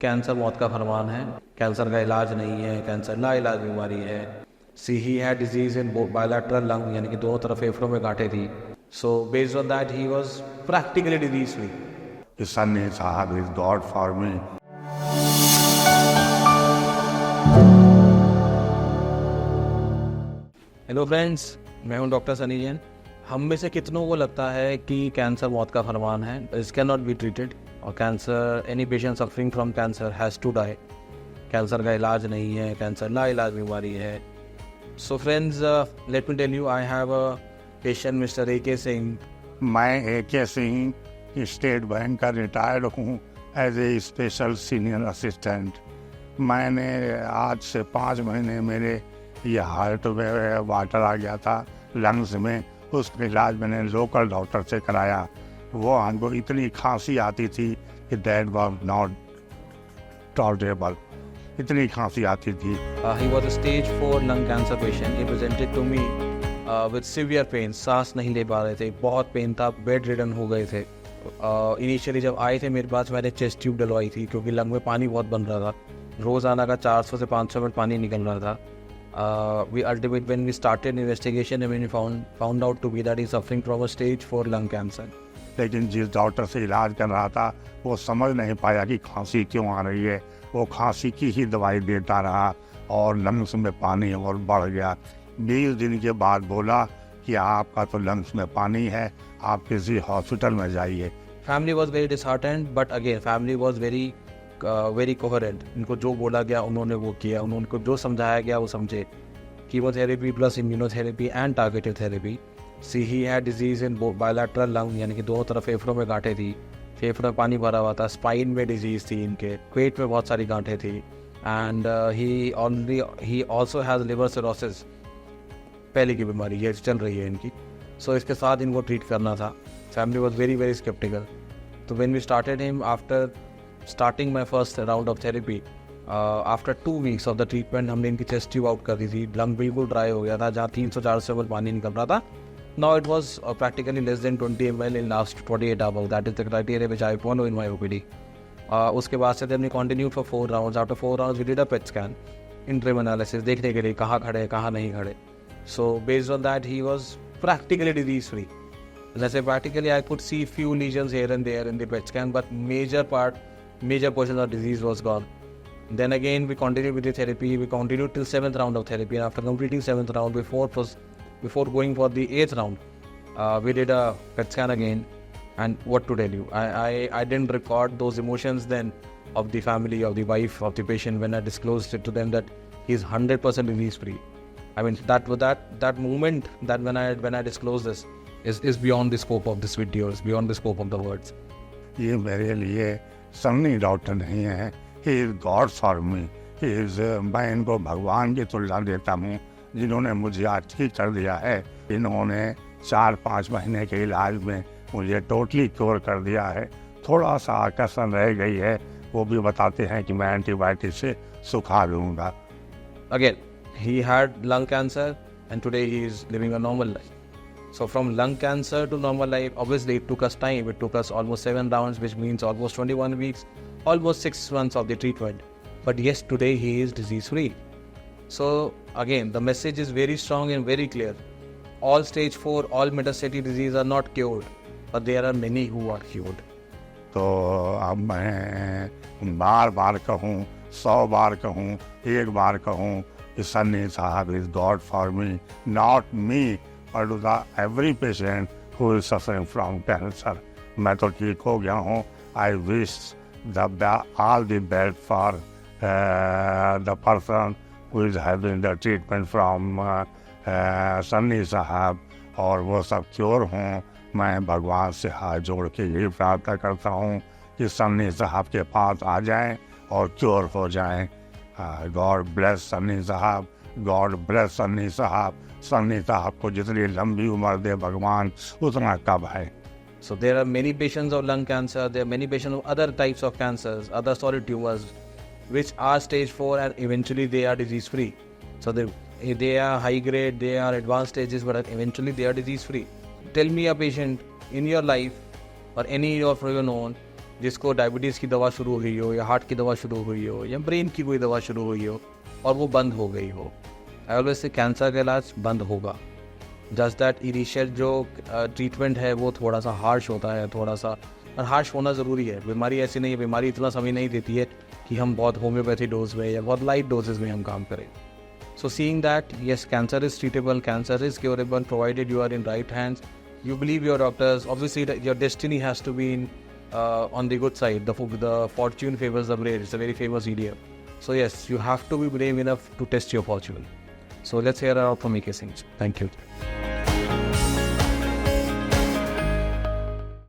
Cancer मौत का फरमान है। कैंसर का इलाज नहीं है, कैंसर लाइलाज बीमारी है। See he had disease in bilateral lung, यानी कि दोनों तरफ फेफड़ों में गांठें थी। So based on that he was practically disease free. His son is Sahab, is God for me. Hello friends, मैं हूं डॉक्टर सनी जैन। हम में से कितनों को लगता है कि कैंसर मौत का फरमान है, it can not be treated, और cancer any patient suffering from cancer has to die. Cancer का इलाज नहीं है, कैंसर लाइलाज बीमारी है। So friends, let me tell you, I have a patient mister AK Singh. मैं AK सिंह स्टेट बैंक का रिटायर्ड हूँ as a special senior assistant. मैंने आज से 5 महीने मेरे ये हार्ट में वाटर आ गया था लंग्स में। उसका इलाज मैंने लोकल डॉक्टर से कराया। वो हमको इतनी खांसी आती थी कि दैट वाज नॉट टॉलरेबल, इतनी खांसी आती थी। He was a stage 4 lung cancer patient. He presented to me with severe pain. सांस नहीं ले पा रहे थे, बहुत पेन था, बेड रिडन हो गए थे। इनिशियली जब आए थे मेरे पास, मैंने चेस्ट ट्यूब डलवाई थी क्योंकि लंग में पानी बहुत बन रहा था। रोज़ाना का 400 से 500 मिनट पानी निकल रहा था। When we started investigation, we found out to be that he's suffering from a stage 4 lung cancer. लेकिन जिस डॉक्टर से इलाज कर रहा था वो समझ नहीं पाया कि खांसी क्यों आ रही है। वो खांसी की ही दवाई देता रहा और लंग्स में पानी और बढ़ गया। 20 दिन के बाद बोला कि आपका तो लंग्स में पानी है, आप किसी हॉस्पिटल में जाइए। Family was very disheartened, but again family was very coherent. इनको जो बोला गया उन्होंने वो किया, उनको जो समझाया गया वो समझे। Chemotherapy plus immunotherapy and targeted therapy. She he had disease in bilateral lung, यानी कि दोनों तरफ फेफड़ों में गांठें थी, फेफड़ों में पानी भरा हुआ था। स्पाइन में डिजीज थी इनके, पेट में बहुत सारी गांठें थी। And he also has liver cirrhosis, पहले की बीमारी ये चल रही है इनकी। सो इसके साथ इनको ट्रीट करना था। Family was very sceptical. तो when we started him after starting my first round of therapy, after 2 weeks of the treatment हमने इनकी चेस्ट ट्यूब आउट कर दी थी। लंग बिल्कुल ड्राई हो गया था, जहाँ 300-400 ml पानी निकल रहा था। Now it was practically less than 20 ml in last 48 hours. That is the criteria which I follow in my OPD. उसके बाद से हमने continued for 4 rounds. After 4 rounds we did a PET scan, interim analysis, देखने के लिए कहाँ खड़े कहाँ नहीं खड़े. So based on that he was practically disease free. Let's say practically I could see few lesions here and there in the PET scan, but major portion of disease was gone. Then again we continued with the therapy. We continued till 7th round of therapy, and after completing 7th round, before going for the 8th round, we did a PET scan again. And what to tell you, I didn't record those emotions then of the family, of the wife, of the patient, when I disclosed it to them that he's 100% disease free. I mean, that moment, that when I disclosed this is beyond the scope of this video, is beyond the scope of the words. ये मेरे लिए Sunny doctor नहीं है, he is God for me. मैं इनको भगवान की तुलना देता हूँ जिन्होंने मुझे आज ठीक कर दिया है। इन्होंने 4-5 महीने के इलाज में मुझे टोटली क्योर कर दिया है। थोड़ा सा आकर्षण रह गई है, वो भी बताते हैं कि मैं एंटीबायोटिक से सुखा लूँगा। Again, he had lung cancer and today he is living a normal life. So from lung cancer to normal life, obviously it took us time. It took us almost 7 rounds, which means almost 21 weeks, almost 6 months of the treatment. But yes, today he is disease free. So again, the message is very strong and very clear. All stage 4, all metastatic disease are not cured, but there are many who are cured. तो अब मैं बार बार कहूँ, 100 बार कहूँ, 1 बार कहूँ कि सन्नी साहब is God for me, not me but the every patient who is suffering from cancer. मैं तो ठीक हो गया हूँ। I wish all the best for the person who is having the treatment from Sunny साहब, और वो सब क्योर हों। मैं भगवान से हाथ जोड़ के यही प्रार्थना करता हूँ कि सन्नी साहब के पास आ जाएं और क्योर हो जाएं। गॉड ब्लेस सन्नी साहब, गॉड ब्लेस सन्नी साहब। सन्नी साहब को जितनी लंबी उम्र दे भगवान, उतना कब है। So there are many patients of lung cancer, there are many patients of other types of cancers, other solid tumors, which are stage 4 and eventually they are disease free. So they are high grade, they are advanced stages, but eventually they are disease free. Tell me a patient in your life or any of your known जिसको diabetes की दवा शुरू हुई हो या heart की दवा शुरू हुई हो या ब्रेन की कोई दवा शुरू हुई हो और वो बंद हो गई हो, आई ऑलवेज से कैंसर का इलाज बंद होगा। जस्ट दैट इनिशियल जो ट्रीटमेंट है वो थोड़ा सा हार्श होता है, थोड़ा सा, और हार्श होना ज़रूरी है। बीमारी ऐसी नहीं है, बीमारी इतना समय नहीं देती है कि हम बहुत होम्योपैथी डोज में या बहुत लाइट डोजेज में हम काम करें। So seeing that, yes, cancer is treatable, cancer is curable, provided you are in right hands. You believe your doctors. Obviously, your destiny has to be on the good side. The fortune favors the brave. It's a very famous idiom. So yes, you have to be brave enough to test your fortune. So let's hear out from AK Singh. Thank you.